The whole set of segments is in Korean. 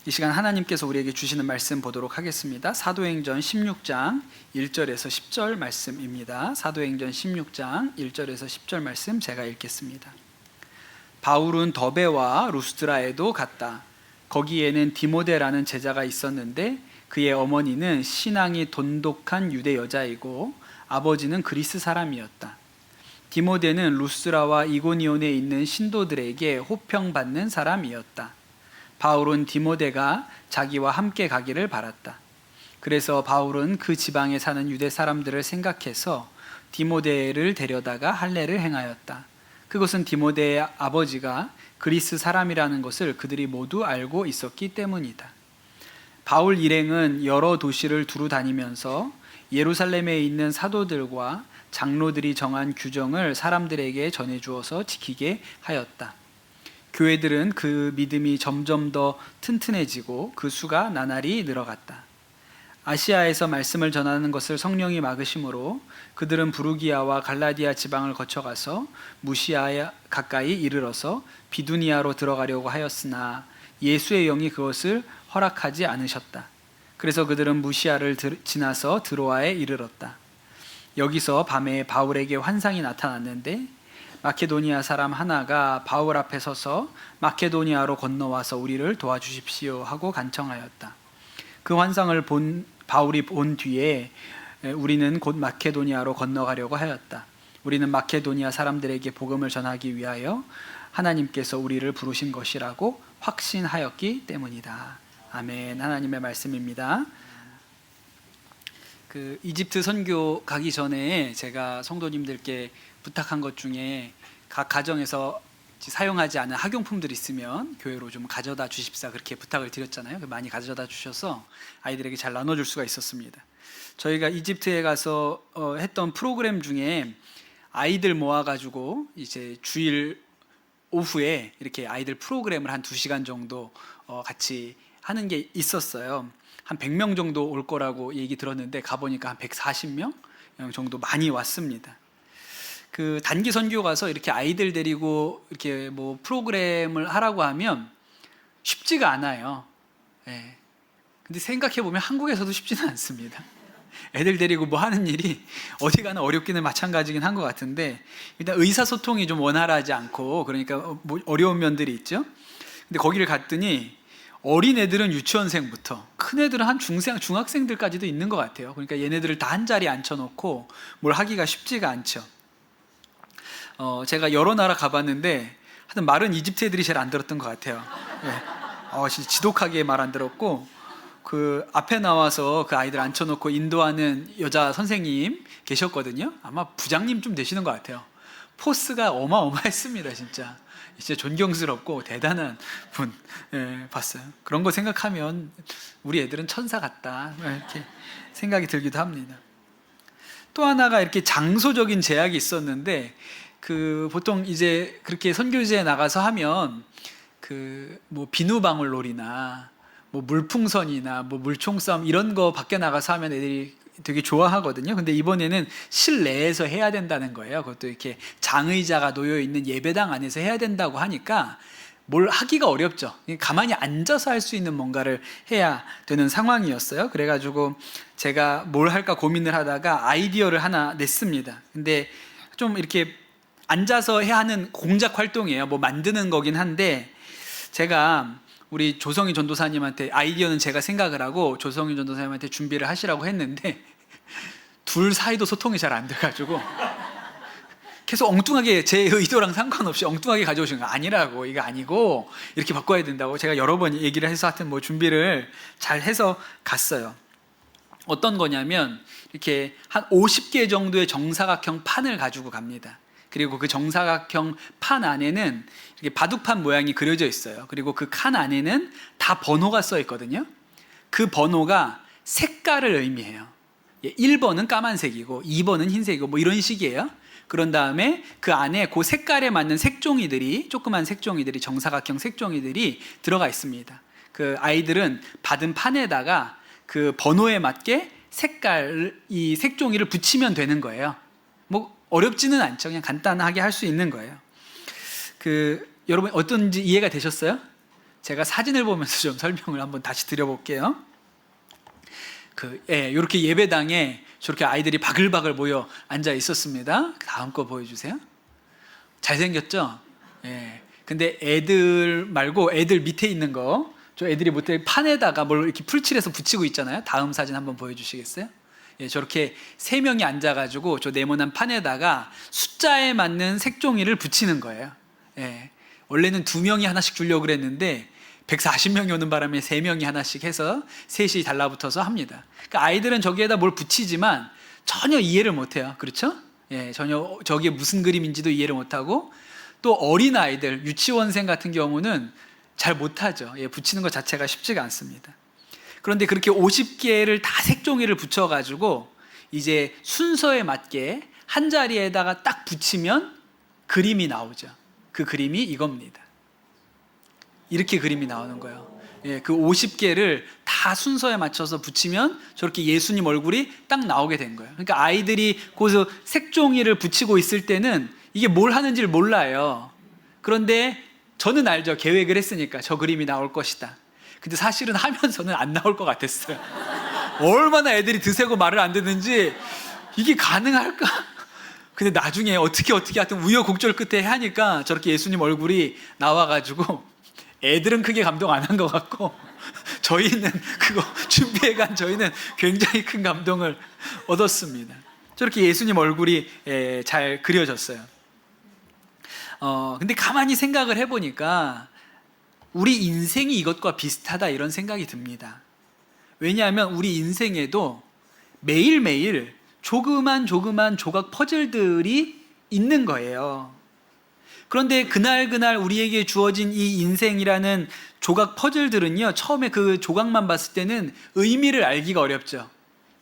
이 시간 하나님께서 우리에게 주시는 말씀 보도록 하겠습니다. 사도행전 16장 1절에서 10절 말씀입니다. 사도행전 16장 1절에서 10절 말씀 제가 읽겠습니다. 바울은 더베와 루스드라에도 갔다. 거기에는 디모데라는 제자가 있었는데 그의 어머니는 신앙이 돈독한 유대 여자이고 아버지는 그리스 사람이었다. 디모데는 루스드라와 이고니온에 있는 신도들에게 호평받는 사람이었다. 바울은 디모데가 자기와 함께 가기를 바랐다. 그래서 바울은 그 지방에 사는 유대 사람들을 생각해서 디모데를 데려다가 할례를 행하였다. 그것은 디모데의 아버지가 그리스 사람이라는 것을 그들이 모두 알고 있었기 때문이다. 바울 일행은 여러 도시를 두루 다니면서 예루살렘에 있는 사도들과 장로들이 정한 규정을 사람들에게 전해주어서 지키게 하였다. 교회들은 그 믿음이 점점 더 튼튼해지고 그 수가 나날이 늘어갔다. 아시아에서 말씀을 전하는 것을 성령이 막으심으로 그들은 부르기아와 갈라디아 지방을 거쳐가서 무시아에 가까이 이르러서 비두니아로 들어가려고 하였으나 예수의 영이 그것을 허락하지 않으셨다. 그래서 그들은 무시아를 지나서 드로아에 이르렀다. 여기서 밤에 바울에게 환상이 나타났는데 마케도니아 사람 하나가 바울 앞에 서서 마케도니아로 건너와서 우리를 도와주십시오 하고 간청하였다. 그 환상을 바울이 본 뒤에 우리는 곧 마케도니아로 건너가려고 하였다. 우리는 마케도니아 사람들에게 복음을 전하기 위하여 하나님께서 우리를 부르신 것이라고 확신하였기 때문이다. 아멘. 하나님의 말씀입니다. 이집트 선교 가기 전에 제가 성도님들께 부탁한 것 중에 각 가정에서 사용하지 않은 학용품들 있으면 교회로 좀 가져다 주십사 그렇게 부탁을 드렸잖아요. 많이 가져다 주셔서 아이들에게 잘 나눠줄 수가 있었습니다. 저희가 이집트에 가서 했던 프로그램 중에 아이들 모아가지고 이제 주일 오후에 이렇게 아이들 프로그램을 한 2시간 정도 같이 하는 게 있었어요. 한 100명 정도 올 거라고 얘기 들었는데 가보니까 한 140명 정도 많이 왔습니다. 그 단기 선교 가서 이렇게 아이들 데리고 이렇게 뭐 프로그램을 하라고 하면 쉽지가 않아요. 예. 근데 생각해 보면 한국에서도 쉽지는 않습니다. 애들 데리고 뭐 하는 일이 어디 가나 어렵기는 마찬가지긴 한 것 같은데 일단 의사소통이 좀 원활하지 않고 그러니까 뭐 어려운 면들이 있죠. 근데 거기를 갔더니 어린 애들은 유치원생부터 큰 애들은 한 중학생들까지도 있는 것 같아요. 그러니까 얘네들을 다 한 자리에 앉혀놓고 뭘 하기가 쉽지가 않죠. 제가 여러 나라 가봤는데 하여튼 말은 이집트 애들이 제일 안 들었던 것 같아요. 네. 진짜 지독하게 말 안 들었고 그 앞에 나와서 그 아이들 앉혀놓고 인도하는 여자 선생님 계셨거든요. 아마 부장님 좀 되시는 것 같아요. 포스가 어마어마했습니다. 진짜 존경스럽고 대단한 분 봤어요. 그런 거 생각하면 우리 애들은 천사 같다 이렇게 생각이 들기도 합니다. 또 하나가 이렇게 장소적인 제약이 있었는데 보통 이제 그렇게 선교지에 나가서 하면 뭐 비누방울놀이나 뭐 물풍선이나 뭐 물총싸움 이런 거 밖에 나가서 하면 애들이 되게 좋아하거든요. 근데 이번에는 실내에서 해야 된다는 거예요. 그것도 이렇게 장의자가 놓여 있는 예배당 안에서 해야 된다고 하니까 뭘 하기가 어렵죠. 가만히 앉아서 할 수 있는 뭔가를 해야 되는 상황이었어요. 그래가지고 제가 뭘 할까 고민을 하다가 아이디어를 하나 냈습니다. 근데 좀 이렇게 앉아서 해야 하는 공작 활동이에요. 뭐 만드는 거긴 한데 제가 우리 조성희 전도사님한테 아이디어는 제가 생각을 하고 조성희 전도사님한테 준비를 하시라고 했는데 둘 사이도 소통이 잘 안 돼가지고 계속 엉뚱하게 제 의도랑 상관없이 엉뚱하게 가져오신 거 아니라고, 이거 아니고 이렇게 바꿔야 된다고 제가 여러 번 얘기를 해서 하여튼 뭐 준비를 잘 해서 갔어요. 어떤 거냐면 이렇게 한 50개 정도의 정사각형 판을 가지고 갑니다. 그리고 그 정사각형 판 안에는 이렇게 바둑판 모양이 그려져 있어요. 그리고 그 칸 안에는 다 번호가 써 있거든요. 그 번호가 색깔을 의미해요. 1번은 까만색이고 2번은 흰색이고 뭐 이런 식이에요. 그런 다음에 그 안에 그 색깔에 맞는 색종이들이, 조그만 색종이들이, 정사각형 색종이들이 들어가 있습니다. 그 아이들은 받은 판에다가 그 번호에 맞게 이 색종이를 붙이면 되는 거예요. 뭐 어렵지는 않죠. 그냥 간단하게 할 수 있는 거예요. 여러분 어떤지 이해가 되셨어요? 제가 사진을 보면서 좀 설명을 한번 다시 드려볼게요. 이렇게 예배당에 저렇게 아이들이 바글바글 모여 앉아 있었습니다. 다음 거 보여주세요. 잘생겼죠? 예. 근데 애들 말고 애들 밑에 있는 거, 저 애들이 못해 판에다가 뭘 이렇게 풀칠해서 붙이고 있잖아요. 다음 사진 한번 보여주시겠어요? 예, 저렇게 3명이 앉아가지고 저 네모난 판에다가 숫자에 맞는 색종이를 붙이는 거예요. 예. 원래는 2명이 하나씩 주려고 그랬는데 140명이 오는 바람에 3명이 하나씩 해서 셋이 달라붙어서 합니다. 그러니까 아이들은 저기에다 뭘 붙이지만 전혀 이해를 못해요. 그렇죠? 예, 전혀 저게 무슨 그림인지도 이해를 못하고, 또 어린 아이들, 유치원생 같은 경우는 잘 못하죠. 예, 붙이는 것 자체가 쉽지가 않습니다. 그런데 그렇게 50개를 다 색종이를 붙여가지고 이제 순서에 맞게 한 자리에다가 딱 붙이면 그림이 나오죠. 그 그림이 이겁니다. 이렇게 그림이 나오는 거예요. 예, 그 50개를 다 순서에 맞춰서 붙이면 저렇게 예수님 얼굴이 딱 나오게 된 거예요. 그러니까 아이들이 거기서 색종이를 붙이고 있을 때는 이게 뭘 하는지를 몰라요. 그런데 저는 알죠. 계획을 했으니까 저 그림이 나올 것이다. 근데 사실은 하면서는 안 나올 것 같았어요. 얼마나 애들이 드세고 말을 안 듣는지 이게 가능할까? 근데 나중에 어떻게 하여튼 우여곡절 끝에 하니까 저렇게 예수님 얼굴이 나와가지고 애들은 크게 감동 안 한 것 같고 저희는 그거 준비해간 저희는 굉장히 큰 감동을 얻었습니다. 저렇게 예수님 얼굴이 잘 그려졌어요. 근데 가만히 생각을 해보니까 우리 인생이 이것과 비슷하다 이런 생각이 듭니다. 왜냐하면 우리 인생에도 매일매일 조그만 조각 퍼즐들이 있는 거예요. 그런데 그날 우리에게 주어진 이 인생이라는 조각 퍼즐들은요, 처음에 그 조각만 봤을 때는 의미를 알기가 어렵죠.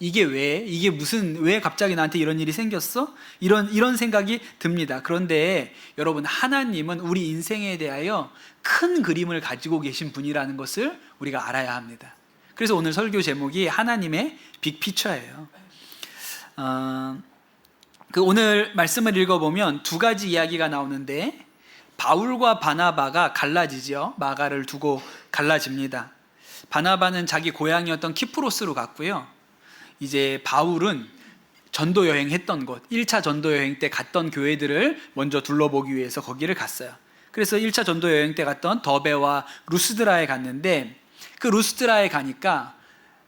이게 왜 갑자기 나한테 이런 일이 생겼어? 이런 생각이 듭니다. 그런데 여러분, 하나님은 우리 인생에 대하여 큰 그림을 가지고 계신 분이라는 것을 우리가 알아야 합니다. 그래서 오늘 설교 제목이 하나님의 빅피처예요. 오늘 말씀을 읽어보면 2가지 이야기가 나오는데, 바울과 바나바가 갈라지죠. 마가를 두고 갈라집니다. 바나바는 자기 고향이었던 키프로스로 갔고요. 이제 바울은 전도 여행했던 곳, 1차 전도 여행 때 갔던 교회들을 먼저 둘러보기 위해서 거기를 갔어요. 그래서 1차 전도 여행 때 갔던 더베와 루스드라에 갔는데, 그 루스드라에 가니까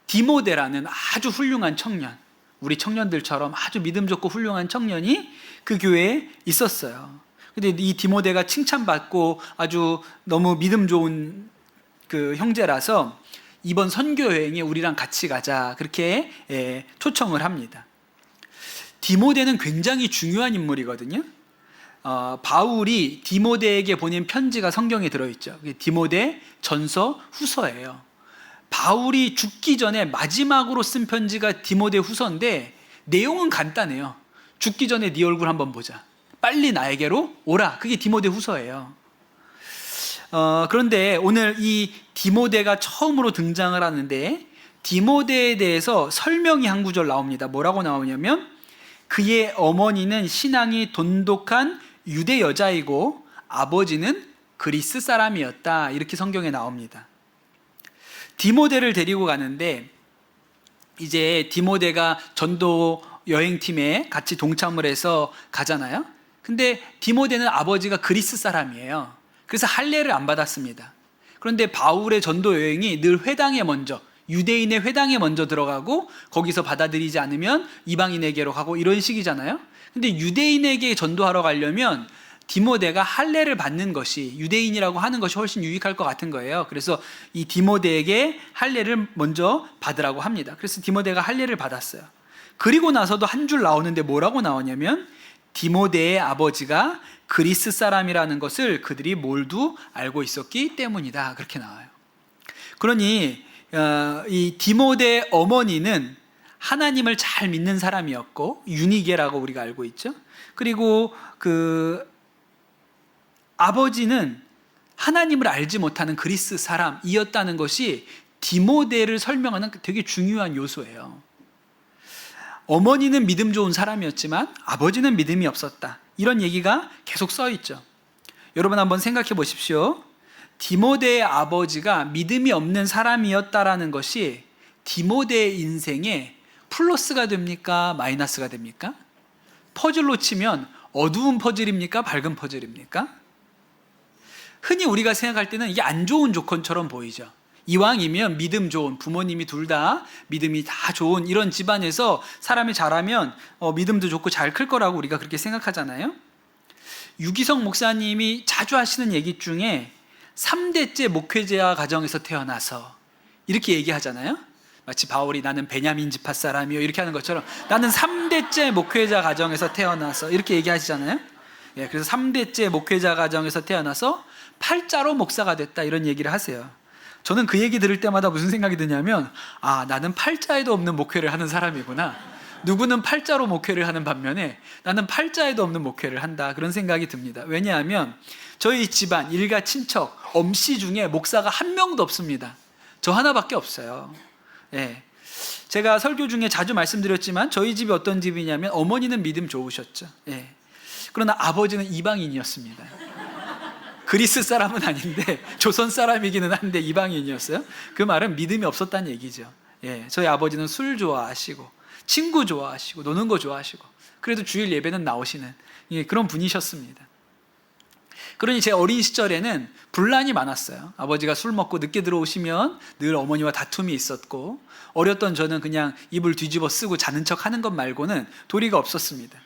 디모데라는 아주 훌륭한 청년, 우리 청년들처럼 아주 믿음 좋고 훌륭한 청년이 그 교회에 있었어요. 근데 이 디모데가 칭찬받고 아주 너무 믿음 좋은 그 형제라서 이번 선교 여행에 우리랑 같이 가자, 그렇게 초청을 합니다. 디모데는 굉장히 중요한 인물이거든요. 바울이 디모데에게 보낸 편지가 성경에 들어있죠. 디모데 전서 후서예요. 바울이 죽기 전에 마지막으로 쓴 편지가 디모데 후서인데 내용은 간단해요. 죽기 전에 네 얼굴 한번 보자, 빨리 나에게로 오라, 그게 디모데 후서예요. 그런데 오늘 이 디모데가 처음으로 등장을 하는데, 디모데에 대해서 설명이 한 구절 나옵니다. 뭐라고 나오냐면, 그의 어머니는 신앙이 돈독한 유대 여자이고 아버지는 그리스 사람이었다, 이렇게 성경에 나옵니다. 디모데를 데리고 가는데, 이제 디모데가 전도 여행팀에 같이 동참을 해서 가잖아요. 근데 디모데는 아버지가 그리스 사람이에요. 그래서 할례를 안 받았습니다. 그런데 바울의 전도 여행이 늘 회당에 먼저, 유대인의 회당에 먼저 들어가고 거기서 받아들이지 않으면 이방인에게로 가고 이런 식이잖아요. 근데 유대인에게 전도하러 가려면 디모데가 할례를 받는 것이, 유대인이라고 하는 것이 훨씬 유익할 것 같은 거예요. 그래서 이 디모데에게 할례를 먼저 받으라고 합니다. 그래서 디모데가 할례를 받았어요. 그리고 나서도 한 줄 나오는데 뭐라고 나오냐면, 디모데의 아버지가 그리스 사람이라는 것을 그들이 몰두 알고 있었기 때문이다, 그렇게 나와요. 그러니 이 디모데의 어머니는 하나님을 잘 믿는 사람이었고, 유니게라고 우리가 알고 있죠. 그리고 그 아버지는 하나님을 알지 못하는 그리스 사람이었다는 것이 디모데를 설명하는 되게 중요한 요소예요. 어머니는 믿음 좋은 사람이었지만 아버지는 믿음이 없었다, 이런 얘기가 계속 써 있죠. 여러분 한번 생각해 보십시오. 디모데의 아버지가 믿음이 없는 사람이었다라는 것이 디모데의 인생에 플러스가 됩니까? 마이너스가 됩니까? 퍼즐로 치면 어두운 퍼즐입니까? 밝은 퍼즐입니까? 흔히 우리가 생각할 때는 이게 안 좋은 조건처럼 보이죠. 이왕이면 믿음 좋은, 부모님이 둘 다 믿음이 다 좋은 이런 집안에서 사람이 자라면 믿음도 좋고 잘 클 거라고 우리가 그렇게 생각하잖아요. 유기성 목사님이 자주 하시는 얘기 중에 3대째 목회자 가정에서 태어나서 이렇게 얘기하잖아요. 마치 바울이 나는 베냐민 지파 사람이요 이렇게 하는 것처럼 나는 3대째 목회자 가정에서 태어나서 이렇게 얘기하시잖아요. 예, 그래서 3대째 목회자 가정에서 태어나서 팔자로 목사가 됐다 이런 얘기를 하세요. 저는 그 얘기 들을 때마다 무슨 생각이 드냐면 나는 팔자에도 없는 목회를 하는 사람이구나. 누구는 팔자로 목회를 하는 반면에 나는 팔자에도 없는 목회를 한다 그런 생각이 듭니다. 왜냐하면 저희 집안 일가 친척 엄씨 중에 목사가 한 명도 없습니다. 저 하나밖에 없어요. 예. 제가 설교 중에 자주 말씀드렸지만 저희 집이 어떤 집이냐면 어머니는 믿음 좋으셨죠. 예. 그러나 아버지는 이방인이었습니다. 그리스 사람은 아닌데 조선 사람이기는 한데 이방인이었어요. 그 말은 믿음이 없었다는 얘기죠. 예. 저희 아버지는 술 좋아하시고 친구 좋아하시고 노는 거 좋아하시고 그래도 주일 예배는 나오시는 그런 분이셨습니다. 그러니 제 어린 시절에는 분란이 많았어요. 아버지가 술 먹고 늦게 들어오시면 늘 어머니와 다툼이 있었고 어렸던 저는 그냥 입을 뒤집어 쓰고 자는 척 하는 것 말고는 도리가 없었습니다.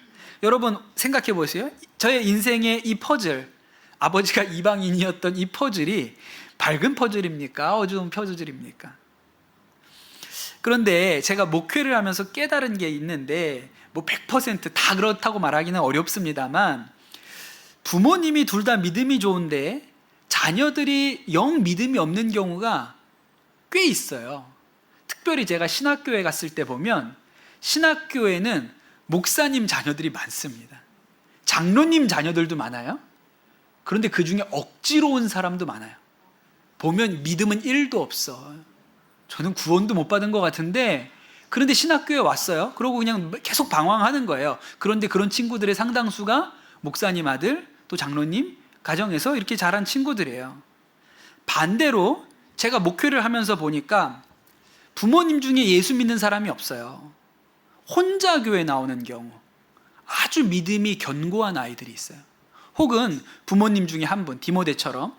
여러분 생각해 보세요. 저의 인생의 이 퍼즐, 아버지가 이방인이었던 이 퍼즐이 밝은 퍼즐입니까? 어두운 퍼즐입니까? 그런데 제가 목회를 하면서 깨달은 게 있는데 뭐 100%다 그렇다고 말하기는 어렵습니다만 부모님이 둘 다 믿음이 좋은데 자녀들이 영 믿음이 없는 경우가 꽤 있어요. 특별히 제가 신학교에 갔을 때 보면 신학교에는 목사님 자녀들이 많습니다. 장로님 자녀들도 많아요. 그런데 그 중에 억지로 온 사람도 많아요. 보면 믿음은 1도 없어. 저는 구원도 못 받은 것 같은데 그런데 신학교에 왔어요. 그러고 그냥 계속 방황하는 거예요. 그런데 그런 친구들의 상당수가 목사님 아들 또 장로님 가정에서 이렇게 자란 친구들이에요. 반대로 제가 목회를 하면서 보니까 부모님 중에 예수 믿는 사람이 없어요. 혼자 교회 나오는 경우 아주 믿음이 견고한 아이들이 있어요. 혹은 부모님 중에 한 분, 디모데처럼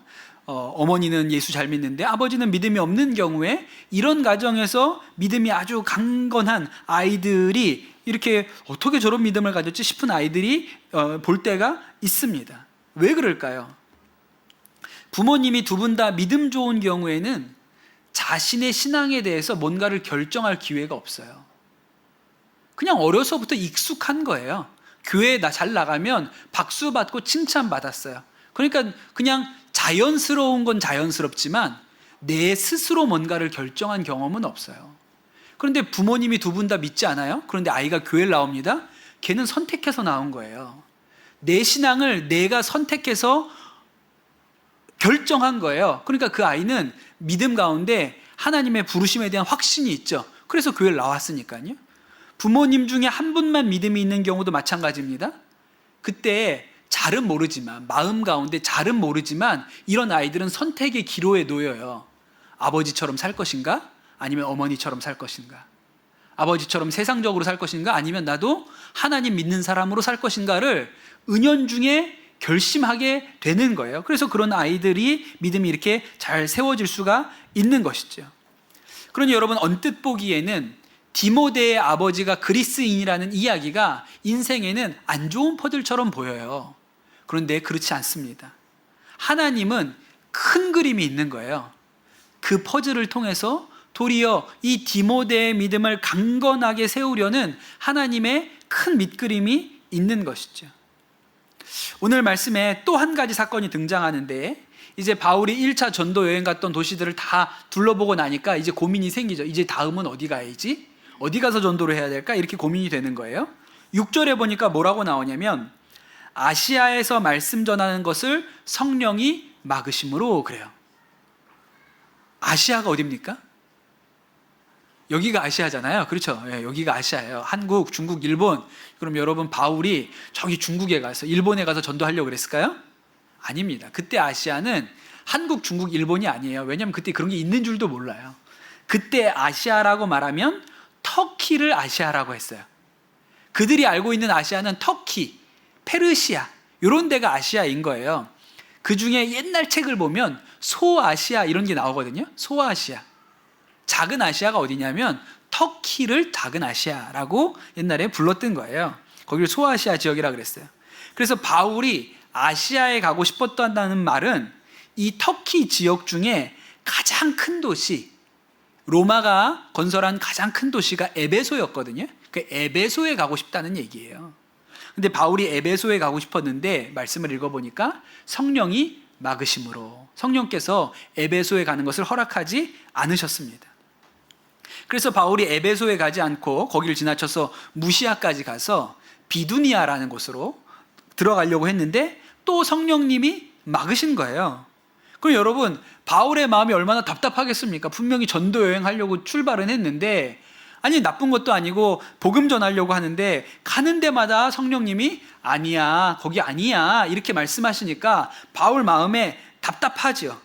어머니는 예수 잘 믿는데 아버지는 믿음이 없는 경우에 이런 가정에서 믿음이 아주 강건한 아이들이 이렇게 어떻게 저런 믿음을 가졌지 싶은 아이들이 볼 때가 있습니다. 왜 그럴까요? 부모님이 두 분 다 믿음 좋은 경우에는 자신의 신앙에 대해서 뭔가를 결정할 기회가 없어요. 그냥 어려서부터 익숙한 거예요. 교회에 잘 나가면 박수 받고 칭찬 받았어요. 그러니까 그냥 자연스러운 건 자연스럽지만 내 스스로 뭔가를 결정한 경험은 없어요. 그런데 부모님이 두 분 다 믿지 않아요? 그런데 아이가 교회를 나옵니다. 걔는 선택해서 나온 거예요. 내 신앙을 내가 선택해서 결정한 거예요. 그러니까 그 아이는 믿음 가운데 하나님의 부르심에 대한 확신이 있죠. 그래서 교회를 나왔으니까요. 부모님 중에 한 분만 믿음이 있는 경우도 마찬가지입니다. 그때 잘은 모르지만 마음 가운데 잘은 모르지만 이런 아이들은 선택의 기로에 놓여요. 아버지처럼 살 것인가? 아니면 어머니처럼 살 것인가? 아버지처럼 세상적으로 살 것인가? 아니면 나도 하나님 믿는 사람으로 살 것인가를 은연중에 결심하게 되는 거예요. 그래서 그런 아이들이 믿음이 이렇게 잘 세워질 수가 있는 것이죠. 그러니 여러분 언뜻 보기에는 디모데의 아버지가 그리스인이라는 이야기가 인생에는 안 좋은 퍼즐처럼 보여요. 그런데 그렇지 않습니다. 하나님은 큰 그림이 있는 거예요. 그 퍼즐을 통해서 도리어 이 디모데의 믿음을 강건하게 세우려는 하나님의 큰 밑그림이 있는 것이죠. 오늘 말씀에 또 한 가지 사건이 등장하는데 이제 바울이 1차 전도 여행 갔던 도시들을 다 둘러보고 나니까 이제 고민이 생기죠. 이제 다음은 어디 가야지? 어디 가서 전도를 해야 될까? 이렇게 고민이 되는 거예요. 6절에 보니까 뭐라고 나오냐면 아시아에서 말씀 전하는 것을 성령이 막으심으로 그래요. 아시아가 어디입니까? 여기가 아시아잖아요. 그렇죠? 예, 여기가 아시아예요. 한국, 중국, 일본. 그럼 여러분 바울이 저기 중국에 가서 일본에 가서 전도하려고 그랬을까요? 아닙니다. 그때 아시아는 한국, 중국, 일본이 아니에요. 왜냐하면 그때 그런 게 있는 줄도 몰라요. 그때 아시아라고 말하면 터키를 아시아라고 했어요. 그들이 알고 있는 아시아는 터키, 페르시아 이런 데가 아시아인 거예요. 그 중에 옛날 책을 보면 소아시아 이런 게 나오거든요. 소아시아. 작은 아시아가 어디냐면 터키를 작은 아시아라고 옛날에 불렀던 거예요. 거기를 소아시아 지역이라 그랬어요. 그래서 바울이 아시아에 가고 싶었다는 말은 이 터키 지역 중에 가장 큰 도시, 로마가 건설한 가장 큰 도시가 에베소였거든요. 그 에베소에 가고 싶다는 얘기예요. 근데 바울이 에베소에 가고 싶었는데 말씀을 읽어보니까 성령이 막으심으로 성령께서 에베소에 가는 것을 허락하지 않으셨습니다. 그래서 바울이 에베소에 가지 않고 거기를 지나쳐서 무시아까지 가서 비두니아라는 곳으로 들어가려고 했는데 또 성령님이 막으신 거예요. 그럼 여러분, 바울의 마음이 얼마나 답답하겠습니까? 분명히 전도 여행하려고 출발은 했는데, 아니 나쁜 것도 아니고 복음 전하려고 하는데 가는 데마다 성령님이 아니야, 거기 아니야 이렇게 말씀하시니까 바울 마음에 답답하죠.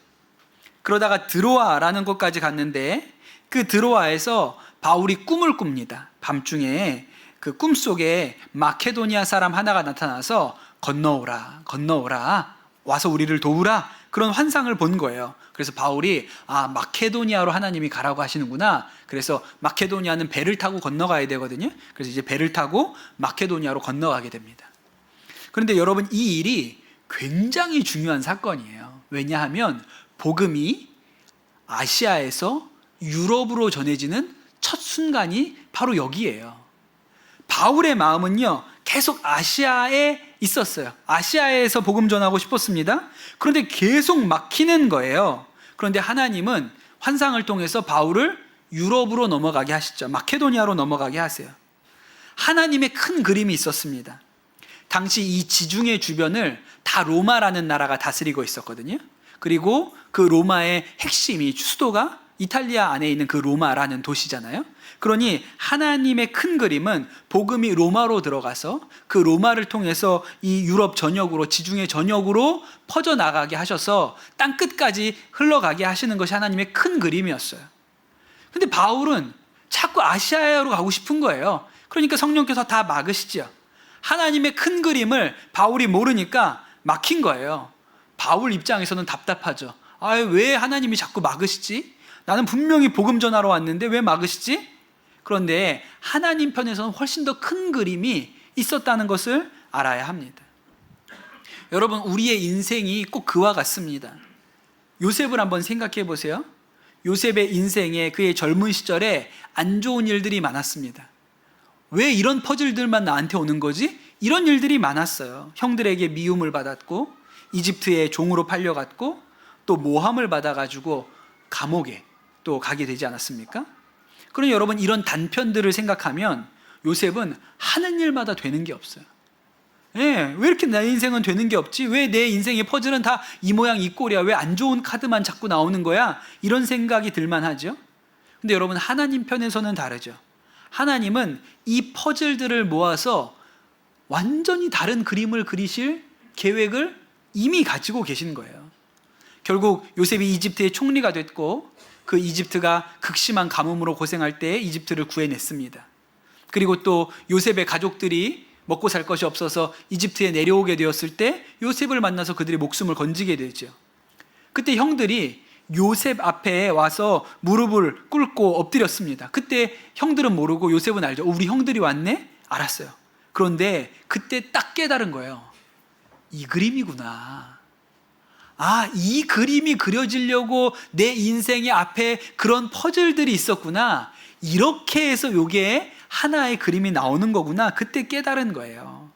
그러다가 드로아라는 곳까지 갔는데 그 드로아에서 바울이 꿈을 꿉니다. 밤중에 그 꿈속에 마케도니아 사람 하나가 나타나서 건너오라, 건너오라, 와서 우리를 도우라, 그런 환상을 본 거예요. 그래서 바울이 마케도니아로 하나님이 가라고 하시는구나. 그래서 마케도니아는 배를 타고 건너가야 되거든요. 그래서 이제 배를 타고 마케도니아로 건너가게 됩니다. 그런데 여러분, 이 일이 굉장히 중요한 사건이에요. 왜냐하면 복음이 아시아에서 유럽으로 전해지는 첫 순간이 바로 여기예요. 바울의 마음은요, 계속 아시아에 있었어요. 아시아에서 복음 전하고 싶었습니다. 그런데 계속 막히는 거예요. 그런데 하나님은 환상을 통해서 바울을 유럽으로 넘어가게 하시죠. 마케도니아로 넘어가게 하세요. 하나님의 큰 그림이 있었습니다. 당시 이 지중해 주변을 다 로마라는 나라가 다스리고 있었거든요. 그리고 그 로마의 핵심이, 수도가 이탈리아 안에 있는 그 로마라는 도시잖아요. 그러니 하나님의 큰 그림은 복음이 로마로 들어가서 그 로마를 통해서 이 유럽 전역으로, 지중해 전역으로 퍼져나가게 하셔서 땅 끝까지 흘러가게 하시는 것이 하나님의 큰 그림이었어요. 근데 바울은 자꾸 아시아로 가고 싶은 거예요. 그러니까 성령께서 다 막으시죠. 하나님의 큰 그림을 바울이 모르니까 막힌 거예요. 바울 입장에서는 답답하죠. 왜 하나님이 자꾸 막으시지? 나는 분명히 복음 전하러 왔는데 왜 막으시지? 그런데 하나님 편에서는 훨씬 더 큰 그림이 있었다는 것을 알아야 합니다. 여러분, 우리의 인생이 꼭 그와 같습니다. 요셉을 한번 생각해 보세요. 요셉의 인생에, 그의 젊은 시절에 안 좋은 일들이 많았습니다. 왜 이런 퍼즐들만 나한테 오는 거지? 이런 일들이 많았어요. 형들에게 미움을 받았고, 이집트의 종으로 팔려갔고, 또 모함을 받아가지고 감옥에 또 가게 되지 않았습니까? 그럼 여러분, 이런 단편들을 생각하면 요셉은 하는 일마다 되는 게 없어요. 왜 이렇게 내 인생은 되는 게 없지? 왜 내 인생의 퍼즐은 다 이 모양 이 꼴이야? 왜 안 좋은 카드만 자꾸 나오는 거야? 이런 생각이 들만 하죠. 근데 여러분, 하나님 편에서는 다르죠. 하나님은 이 퍼즐들을 모아서 완전히 다른 그림을 그리실 계획을 이미 가지고 계신 거예요. 결국 요셉이 이집트의 총리가 됐고, 그 이집트가 극심한 가뭄으로 고생할 때 이집트를 구해냈습니다. 그리고 또 요셉의 가족들이 먹고 살 것이 없어서 이집트에 내려오게 되었을 때 요셉을 만나서 그들의 목숨을 건지게 되죠. 그때 형들이 요셉 앞에 와서 무릎을 꿇고 엎드렸습니다. 그때 형들은 모르고 요셉은 알죠. 우리 형들이 왔네? 알았어요. 그런데 그때 딱 깨달은 거예요. 이 그림이구나. 이 그림이 그려지려고 내 인생의 앞에 그런 퍼즐들이 있었구나. 이렇게 해서 이게 하나의 그림이 나오는 거구나. 그때 깨달은 거예요.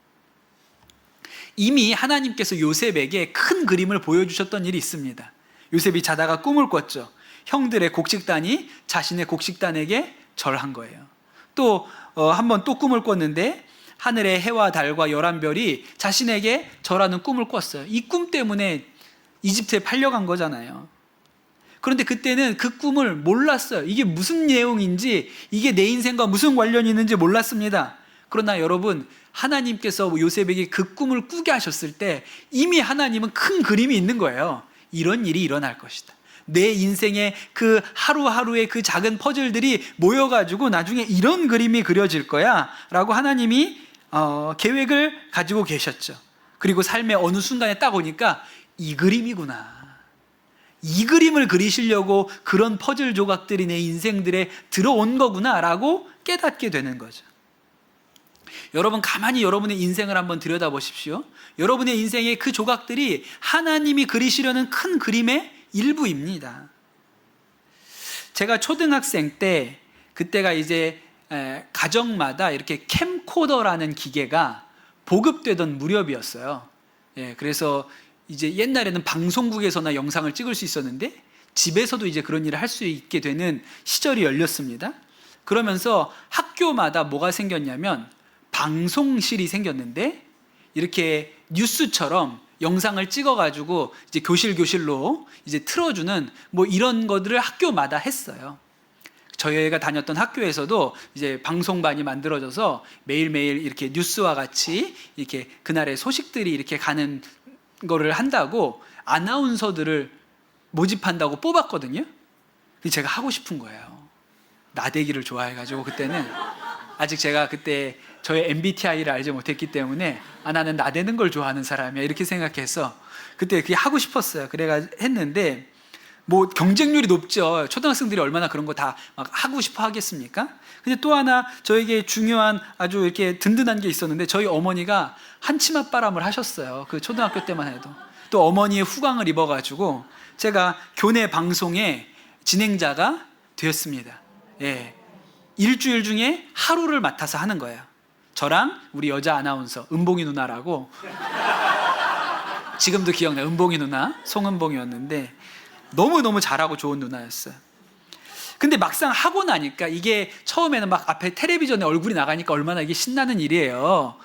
이미 하나님께서 요셉에게 큰 그림을 보여주셨던 일이 있습니다. 요셉이 자다가 꿈을 꿨죠. 형들의 곡식단이 자신의 곡식단에게 절한 거예요. 또 한번 또 꿈을 꿨는데 하늘의 해와 달과 11별이 자신에게 절하는 꿈을 꿨어요. 이 꿈 때문에 이집트에 팔려간 거잖아요. 그런데 그때는 그 꿈을 몰랐어요. 이게 무슨 내용인지, 이게 내 인생과 무슨 관련이 있는지 몰랐습니다. 그러나 여러분, 하나님께서 요셉에게 그 꿈을 꾸게 하셨을 때 이미 하나님은 큰 그림이 있는 거예요. 이런 일이 일어날 것이다. 내 인생의 그 하루하루의 그 작은 퍼즐들이 모여가지고 나중에 이런 그림이 그려질 거야 라고 하나님이 계획을 가지고 계셨죠. 그리고 삶의 어느 순간에 딱 오니까 이 그림이구나, 이 그림을 그리시려고 그런 퍼즐 조각들이 내 인생들에 들어온 거구나 라고 깨닫게 되는 거죠. 여러분, 가만히 여러분의 인생을 한번 들여다보십시오. 여러분의 인생의 그 조각들이 하나님이 그리시려는 큰 그림의 일부입니다. 제가 초등학생 때, 그때가 이제 가정마다 이렇게 캠코더라는 기계가 보급되던 무렵이었어요. 그래서 이제 옛날에는 방송국에서나 영상을 찍을 수 있었는데 집에서도 이제 그런 일을 할 수 있게 되는 시절이 열렸습니다. 그러면서 학교마다 뭐가 생겼냐면 방송실이 생겼는데, 이렇게 뉴스처럼 영상을 찍어가지고 이제 교실로 이제 틀어주는 뭐 이런 것들을 학교마다 했어요. 저희가 다녔던 학교에서도 이제 방송반이 만들어져서 매일매일 이렇게 뉴스와 같이 이렇게 그날의 소식들이 이렇게 가는 거를 한다고 아나운서들을 모집한다고 뽑았거든요. 제가 하고 싶은 거예요. 나대기를 좋아해가지고 그때는 아직 제가 그때 저의 MBTI를 알지 못했기 때문에 나는 나대는 걸 좋아하는 사람이야 이렇게 생각해서 그때 그게 하고 싶었어요. 그래가 했는데 뭐 경쟁률이 높죠. 초등학생들이 얼마나 그런 거 다 막 하고 싶어 하겠습니까? 근데 또 하나 저에게 중요한 아주 이렇게 든든한 게 있었는데, 저희 어머니가 한치맛 바람을 하셨어요. 그 초등학교 때만 해도. 또 어머니의 후광을 입어가지고 제가 교내 방송의 진행자가 되었습니다. 일주일 중에 하루를 맡아서 하는 거예요. 저랑 우리 여자 아나운서 은봉이 누나라고, 지금도 기억나요. 은봉이 누나, 송은봉이었는데 너무너무 잘하고 좋은 누나였어요. 근데 막상 하고 나니까 이게 처음에는 막 앞에 텔레비전에 얼굴이 나가니까 얼마나 이게 신나는 일이에요.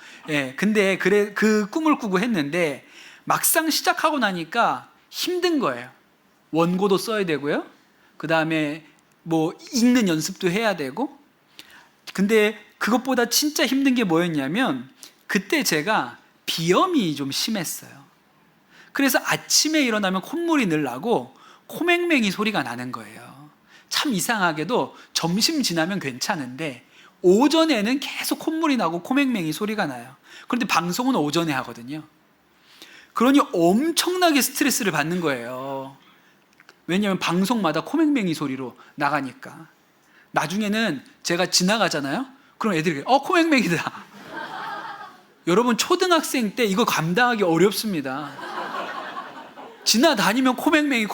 근데 그 꿈을 꾸고 했는데 막상 시작하고 나니까 힘든 거예요. 원고도 써야 되고요. 그 다음에 뭐 읽는 연습도 해야 되고. 근데 그것보다 진짜 힘든 게 뭐였냐면, 그때 제가 비염이 좀 심했어요. 그래서 아침에 일어나면 콧물이 늘 나고 코맹맹이 소리가 나는 거예요. 참 이상하게도 점심 지나면 괜찮은데 오전에는 계속 콧물이 나고 코맹맹이 소리가 나요. 그런데 방송은 오전에 하거든요. 그러니 엄청나게 스트레스를 받는 거예요. 왜냐하면 방송마다 코맹맹이 소리로 나가니까. 나중에는 제가 지나가잖아요. 그럼 애들이 코맹맹이다. 여러분, 초등학생 때 이거 감당하기 어렵습니다. 지나다니면 코맹맹이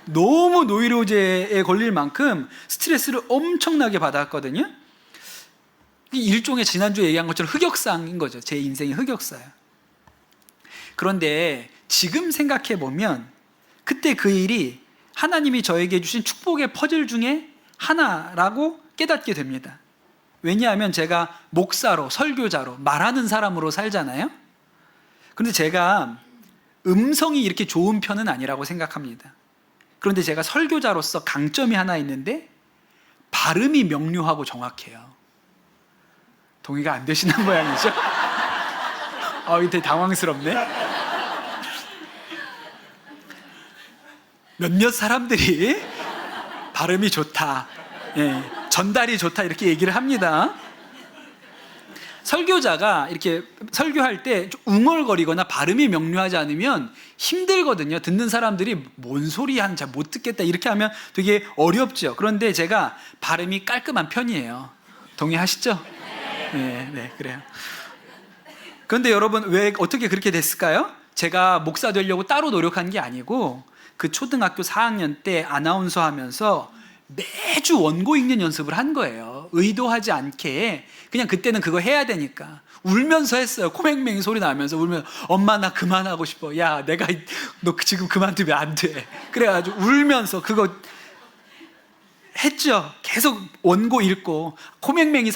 너무 노이로제에 걸릴 만큼 스트레스를 엄청나게 받았거든요. 일종의 지난주에 얘기한 것처럼 흑역사인 거죠. 제 인생의 흑역사예요. 그런데 지금 생각해 보면 그때 그 일이 하나님이 저에게 주신 축복의 퍼즐 중에 하나라고 깨닫게 됩니다. 왜냐하면 제가 목사로, 설교자로, 말하는 사람으로 살잖아요. 그런데 제가 음성이 이렇게 좋은 편은 아니라고 생각합니다. 그런데 제가 설교자로서 강점이 하나 있는데 발음이 명료하고 정확해요. 동의가 안 되시는 모양이죠? 이거 되게 당황스럽네. 몇몇 사람들이 발음이 좋다, 전달이 좋다 이렇게 얘기를 합니다. 설교자가 이렇게 설교할 때 좀 웅얼거리거나 발음이 명료하지 않으면 힘들거든요. 듣는 사람들이 뭔 소리 하는지 잘 못 듣겠다 이렇게 하면 되게 어렵죠. 그런데 제가 발음이 깔끔한 편이에요. 동의하시죠? 네, 그래요. 그런데 여러분, 왜 어떻게 그렇게 됐을까요? 제가 목사 되려고 따로 노력한 게 아니고, 그 초등학교 4학년 때 아나운서 하면서 매주 원고 읽는 연습을 한 거예요. 의도하지 않게. 그냥 그때는 그거 해야 되니까 울면서 했어요. 코맹맹이 소리 나면서 울면서, 엄마 나 그만하고 싶어. 야, 너 지금 그만두면 안 돼. 그래가지고 울면서 그거 했죠. 계속 원고 읽고. 코맹맹이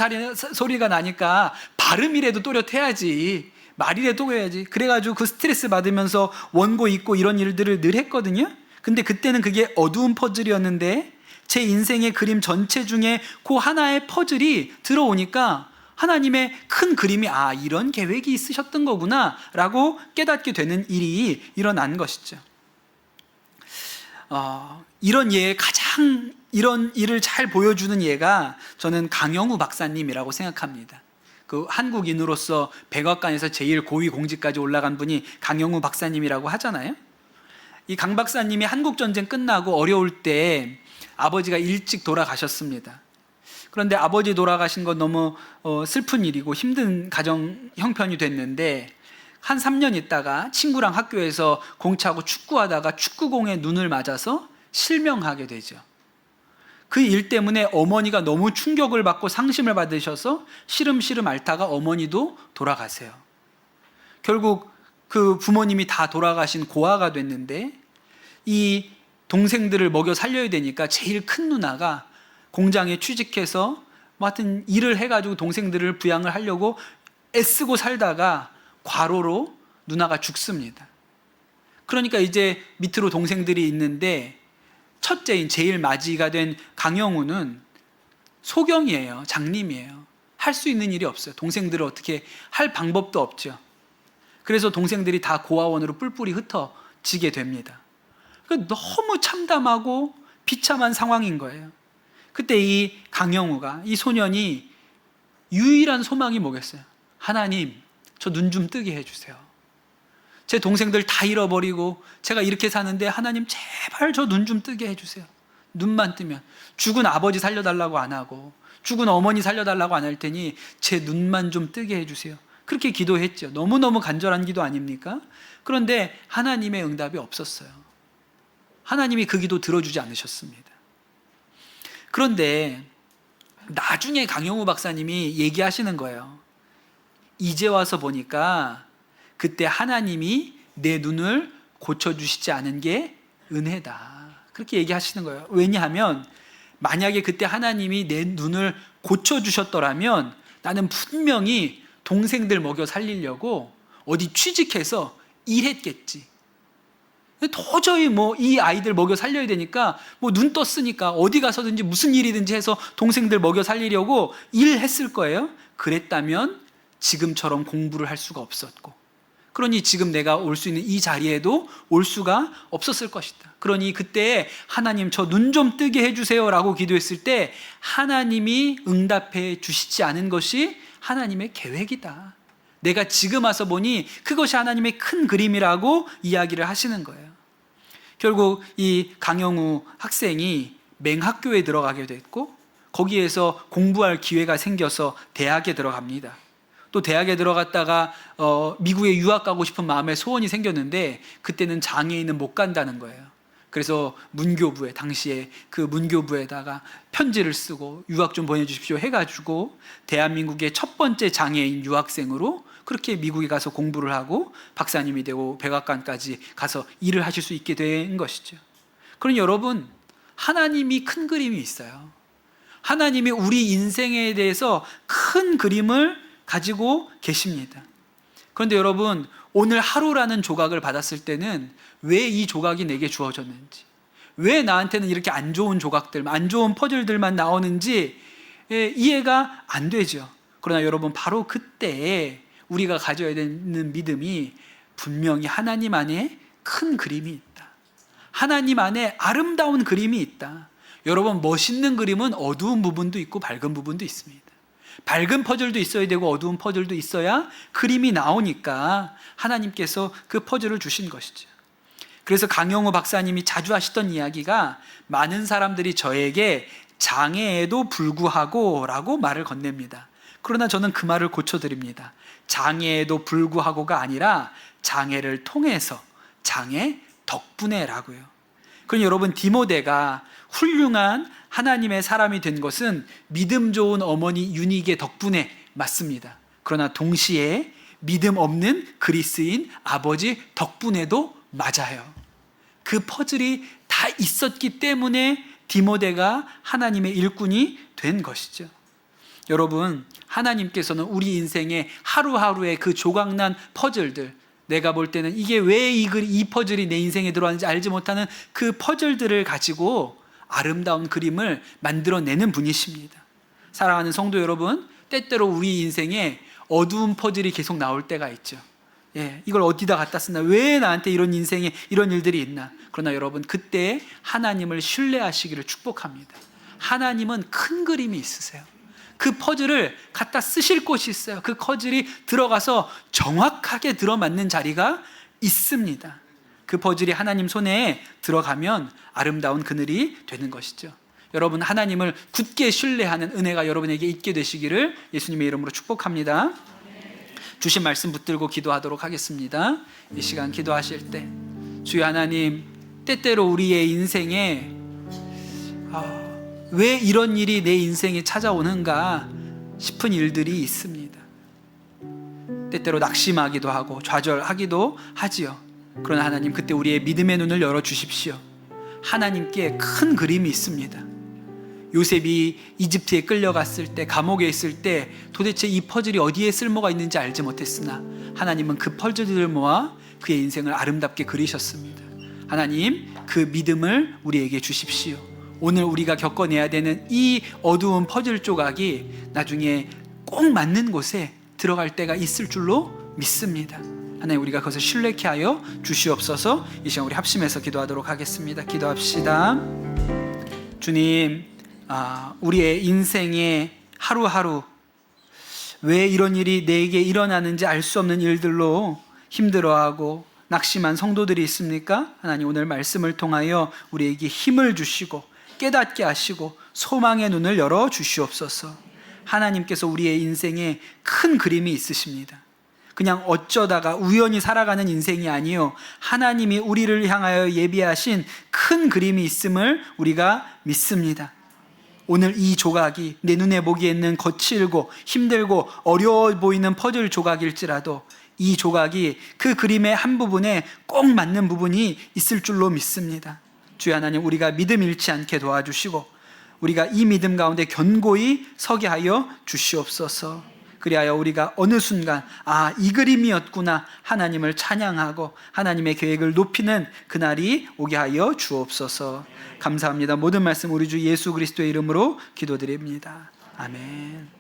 소리가 나니까 발음이라도 또렷해야지, 말이라도 해야지. 그래가지고 그 스트레스 받으면서 원고 읽고 이런 일들을 늘 했거든요. 근데 그때는 그게 어두운 퍼즐이었는데 제 인생의 그림 전체 중에 그 하나의 퍼즐이 들어오니까 하나님의 큰 그림이 이런 계획이 있으셨던 거구나 라고 깨닫게 되는 일이 일어난 것이죠. 이런 예에 가장 이런 일을 잘 보여주는 예가 저는 강영우 박사님이라고 생각합니다. 그 한국인으로서 백악관에서 제일 고위 공직까지 올라간 분이 강영우 박사님이라고 하잖아요. 이 강 박사님이 한국전쟁 끝나고 어려울 때 아버지가 일찍 돌아가셨습니다. 그런데 아버지 돌아가신 건 너무 슬픈 일이고 힘든 가정 형편이 됐는데, 한 3년 있다가 친구랑 학교에서 공차고 축구하다가 축구공에 눈을 맞아서 실명하게 되죠. 그 일 때문에 어머니가 너무 충격을 받고 상심을 받으셔서 시름시름 앓다가 어머니도 돌아가세요. 결국 그 부모님이 다 돌아가신 고아가 됐는데, 이 동생들을 먹여 살려야 되니까 제일 큰 누나가 공장에 취직해서 하여튼 일을 해가지고 동생들을 부양을 하려고 애쓰고 살다가 과로로 누나가 죽습니다. 그러니까 이제 밑으로 동생들이 있는데, 첫째인 제일 맞이가 된 강영우는 소경이에요. 장님이에요. 할 수 있는 일이 없어요. 동생들을 어떻게 할 방법도 없죠. 그래서 동생들이 다 고아원으로 뿔뿔이 흩어지게 됩니다. 그러니까 너무 참담하고 비참한 상황인 거예요. 그때 이 강영우가, 이 소년이 유일한 소망이 뭐겠어요? 하나님, 저 눈 좀 뜨게 해주세요. 제 동생들 다 잃어버리고 제가 이렇게 사는데 하나님 제발 저 눈 좀 뜨게 해주세요. 눈만 뜨면, 죽은 아버지 살려달라고 안 하고 죽은 어머니 살려달라고 안 할 테니 제 눈만 좀 뜨게 해주세요. 그렇게 기도했죠. 너무너무 간절한 기도 아닙니까? 그런데 하나님의 응답이 없었어요. 하나님이 그 기도 들어주지 않으셨습니다. 그런데 나중에 강영우 박사님이 얘기하시는 거예요. 이제 와서 보니까 그때 하나님이 내 눈을 고쳐주시지 않은 게 은혜다. 그렇게 얘기하시는 거예요. 왜냐하면 만약에 그때 하나님이 내 눈을 고쳐주셨더라면 나는 분명히 동생들 먹여 살리려고 어디 취직해서 일했겠지. 도저히 이 아이들 먹여 살려야 되니까 눈 떴으니까 어디 가서든지 무슨 일이든지 해서 동생들 먹여 살리려고 일했을 거예요. 그랬다면 지금처럼 공부를 할 수가 없었고, 그러니 지금 내가 올 수 있는 이 자리에도 올 수가 없었을 것이다. 그러니 그때 하나님 저 눈 좀 뜨게 해주세요 라고 기도했을 때 하나님이 응답해 주시지 않은 것이 하나님의 계획이다. 내가 지금 와서 보니 그것이 하나님의 큰 그림이라고 이야기를 하시는 거예요. 결국 이 강영우 학생이 맹학교에 들어가게 됐고, 거기에서 공부할 기회가 생겨서 대학에 들어갑니다. 또 대학에 들어갔다가 미국에 유학 가고 싶은 마음에 소원이 생겼는데 그때는 장애인은 못 간다는 거예요. 그래서 문교부에, 당시에 그 문교부에다가 편지를 쓰고 유학 좀 보내주십시오 해가지고 대한민국의 첫 번째 장애인 유학생으로 그렇게 미국에 가서 공부를 하고 박사님이 되고 백악관까지 가서 일을 하실 수 있게 된 것이죠. 그럼 여러분, 하나님이 큰 그림이 있어요. 하나님이 우리 인생에 대해서 큰 그림을 가지고 계십니다. 그런데 여러분, 오늘 하루라는 조각을 받았을 때는 왜 이 조각이 내게 주어졌는지, 왜 나한테는 이렇게 안 좋은 조각들, 안 좋은 퍼즐들만 나오는지 이해가 안 되죠. 그러나 여러분, 바로 그때에 우리가 가져야 되는 믿음이 분명히 하나님 안에 큰 그림이 있다. 하나님 안에 아름다운 그림이 있다. 여러분, 멋있는 그림은 어두운 부분도 있고 밝은 부분도 있습니다. 밝은 퍼즐도 있어야 되고 어두운 퍼즐도 있어야 그림이 나오니까 하나님께서 그 퍼즐을 주신 것이죠. 그래서 강영우 박사님이 자주 하시던 이야기가, 많은 사람들이 저에게 장애에도 불구하고 라고 말을 건넵니다. 그러나 저는 그 말을 고쳐드립니다. 장애에도 불구하고가 아니라 장애를 통해서, 장애 덕분에 라고요. 그럼 여러분, 디모데가 훌륭한 하나님의 사람이 된 것은 믿음 좋은 어머니 유닉의 덕분에 맞습니다. 그러나 동시에 믿음 없는 그리스인 아버지 덕분에도 맞아요. 그 퍼즐이 다 있었기 때문에 디모데가 하나님의 일꾼이 된 것이죠. 여러분, 하나님께서는 우리 인생의 하루하루의 그 조각난 퍼즐들, 내가 볼 때는 이게 왜 이 퍼즐이 내 인생에 들어왔는지 알지 못하는 그 퍼즐들을 가지고 아름다운 그림을 만들어내는 분이십니다. 사랑하는 성도 여러분, 때때로 우리 인생에 어두운 퍼즐이 계속 나올 때가 있죠. 이걸 어디다 갖다 쓰나? 왜 나한테 이런 인생에 이런 일들이 있나? 그러나 여러분, 그때 하나님을 신뢰하시기를 축복합니다. 하나님은 큰 그림이 있으세요. 그 퍼즐을 갖다 쓰실 곳이 있어요. 그 퍼즐이 들어가서 정확하게 들어맞는 자리가 있습니다. 그 퍼즐이 하나님 손에 들어가면 아름다운 그늘이 되는 것이죠. 여러분, 하나님을 굳게 신뢰하는 은혜가 여러분에게 있게 되시기를 예수님의 이름으로 축복합니다. 주신 말씀 붙들고 기도하도록 하겠습니다. 이 시간 기도하실 때, 주여 하나님, 때때로 우리의 인생에 왜 이런 일이 내 인생에 찾아오는가 싶은 일들이 있습니다. 때때로 낙심하기도 하고 좌절하기도 하지요. 그러나 하나님, 그때 우리의 믿음의 눈을 열어주십시오. 하나님께 큰 그림이 있습니다. 요셉이 이집트에 끌려갔을 때, 감옥에 있을 때 도대체 이 퍼즐이 어디에 쓸모가 있는지 알지 못했으나 하나님은 그 퍼즐들을 모아 그의 인생을 아름답게 그리셨습니다. 하나님, 그 믿음을 우리에게 주십시오. 오늘 우리가 겪어내야 되는 이 어두운 퍼즐 조각이 나중에 꼭 맞는 곳에 들어갈 때가 있을 줄로 믿습니다. 하나님, 우리가 그것을 신뢰케 하여 주시옵소서. 이 시간 우리 합심해서 기도하도록 하겠습니다. 기도합시다. 주님, 우리의 인생에 하루하루 왜 이런 일이 내게 일어나는지 알 수 없는 일들로 힘들어하고 낙심한 성도들이 있습니까? 하나님, 오늘 말씀을 통하여 우리에게 힘을 주시고 깨닫게 하시고 소망의 눈을 열어 주시옵소서. 하나님께서 우리의 인생에 큰 그림이 있으십니다. 그냥 어쩌다가 우연히 살아가는 인생이 아니요, 하나님이 우리를 향하여 예비하신 큰 그림이 있음을 우리가 믿습니다. 오늘 이 조각이 내 눈에 보기에는 거칠고 힘들고 어려워 보이는 퍼즐 조각일지라도 이 조각이 그 그림의 한 부분에 꼭 맞는 부분이 있을 줄로 믿습니다. 주여 하나님, 우리가 믿음 잃지 않게 도와주시고 우리가 이 믿음 가운데 견고히 서게 하여 주시옵소서. 그리하여 우리가 어느 순간 이 그림이었구나 하나님을 찬양하고 하나님의 계획을 높이는 그날이 오게 하여 주옵소서. 감사합니다. 모든 말씀 우리 주 예수 그리스도의 이름으로 기도드립니다. 아멘.